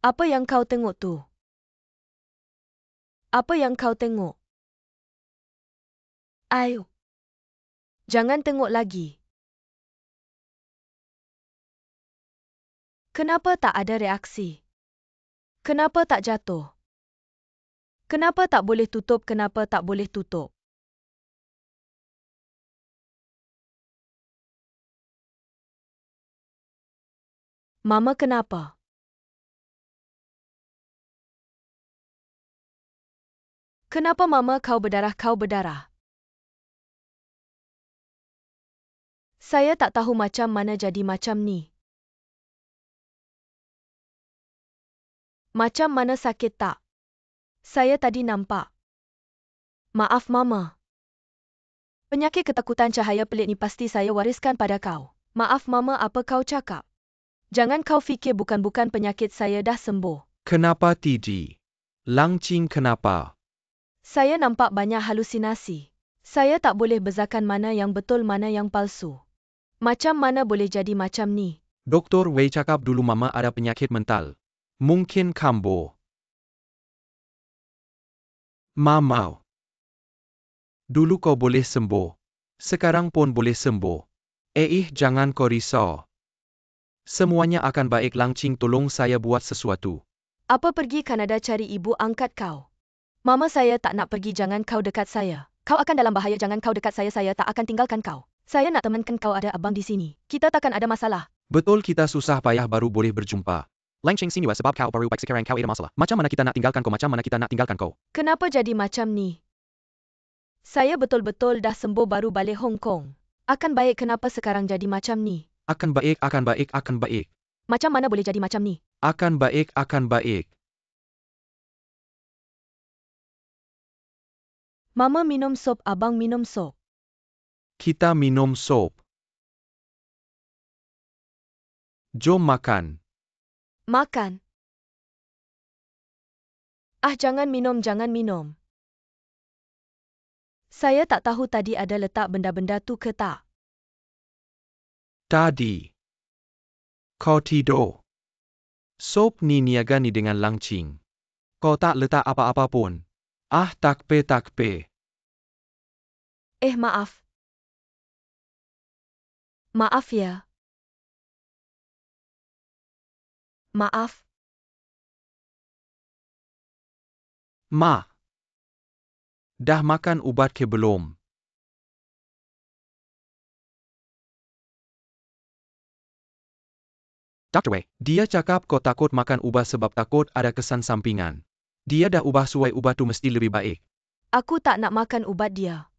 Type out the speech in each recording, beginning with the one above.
Apa yang kau tengok tu? Apa yang kau tengok? Ayo. Jangan tengok lagi. Kenapa tak ada reaksi? Kenapa tak jatuh? Kenapa tak boleh tutup? Kenapa tak boleh tutup? Mama kenapa? Kenapa mama kau berdarah? Kau berdarah. Saya tak tahu macam mana jadi macam ni. Macam mana sakit tak? Saya tadi nampak. Maaf mama. Penyakit ketakutan cahaya pelik ni pasti saya wariskan pada kau. Maaf mama, apa kau cakap? Jangan kau fikir bukan penyakit, saya dah sembuh. Kenapa Titi? Langching kenapa? Saya nampak banyak halusinasi. Saya tak boleh bezakan mana yang betul mana yang palsu. Macam mana boleh jadi macam ni? Doktor Wei cakap dulu mama ada penyakit mental. Mungkin kambuh. Mama. Dulu kau boleh sembuh. Sekarang pun boleh sembuh. Jangan kau risau. Semuanya akan baik. Langching, tolong saya buat sesuatu. Apa pergi Kanada cari ibu angkat kau? Mama, saya tak nak pergi, jangan kau dekat saya. Kau akan dalam bahaya, jangan kau dekat saya tak akan tinggalkan kau. Saya nak temankan kau, ada abang di sini. Kita takkan ada masalah. Betul, kita susah payah baru boleh berjumpa. Langching sini sebab kau baru baik sekarang kau ada masalah. Macam mana kita nak tinggalkan kau? Macam mana kita nak tinggalkan kau? Kenapa jadi macam ni? Saya betul-betul dah sembuh baru balik Hong Kong. Akan baik, kenapa sekarang jadi macam ni? Akan baik, akan baik, akan baik. Macam mana boleh jadi macam ni? Akan baik, akan baik. Mama minum sup, abang minum sup. Kita minum sup. Jom makan. Makan. Jangan minum, jangan minum. Saya tak tahu tadi ada letak benda-benda tu ke tak. Tadi. Kau tidur. Sup ni niaga ni dengan Langching. Kau tak letak apa-apa pun. Takpe. Maaf. Maaf ya. Maaf. Ma. Dah makan ubat ke belum? Dr. Wei, dia cakap kau takut makan ubat sebab takut ada kesan sampingan. Dia dah ubah suai ubat tu mesti lebih baik. Aku tak nak makan ubat dia.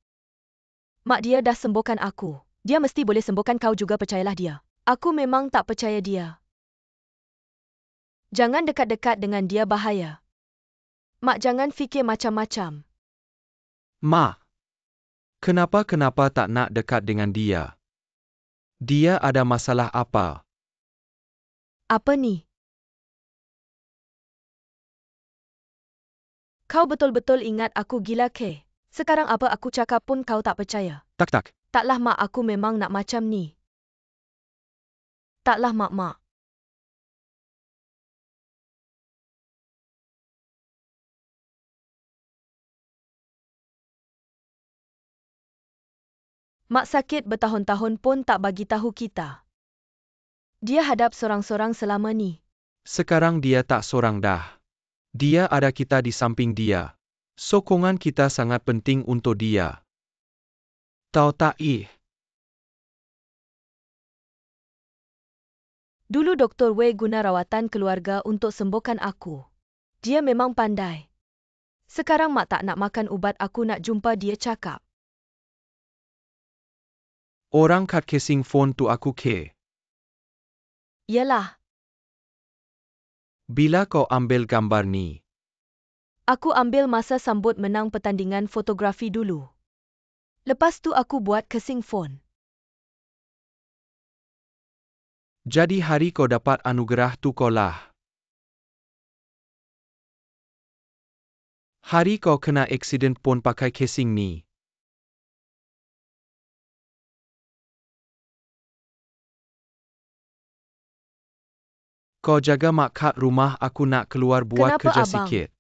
Mak dia dah sembuhkan aku. Dia mesti boleh sembuhkan kau juga, percayalah dia. Aku memang tak percaya dia. Jangan dekat-dekat dengan dia, bahaya. Mak, jangan fikir macam-macam. Ma. Kenapa tak nak dekat dengan dia? Dia ada masalah apa? Apa ni? Kau betul-betul ingat aku gila ke? Sekarang apa aku cakap pun kau tak percaya. Tak. Taklah mak, aku memang nak macam ni. Taklah mak. Mak sakit bertahun-tahun pun tak bagi tahu kita. Dia hadap sorang-sorang selama ni. Sekarang dia tak sorang dah. Dia ada kita di samping dia. Sokongan kita sangat penting untuk dia. Tahu tak Dulu Dr. Wei guna rawatan keluarga untuk sembuhkan aku. Dia memang pandai. Sekarang mak tak nak makan ubat, aku nak jumpa dia cakap. Orang kat casing phone tu aku ke? Yalah. Bila kau ambil gambar ni? Aku ambil masa sambut menang pertandingan fotografi dulu. Lepas tu aku buat casing phone. Jadi hari kau dapat anugerah tu kau lah. Hari kau kena aksiden pun pakai casing ni. Kau jaga mak kat rumah, aku nak keluar buat Kenapa kerja abang? sikit.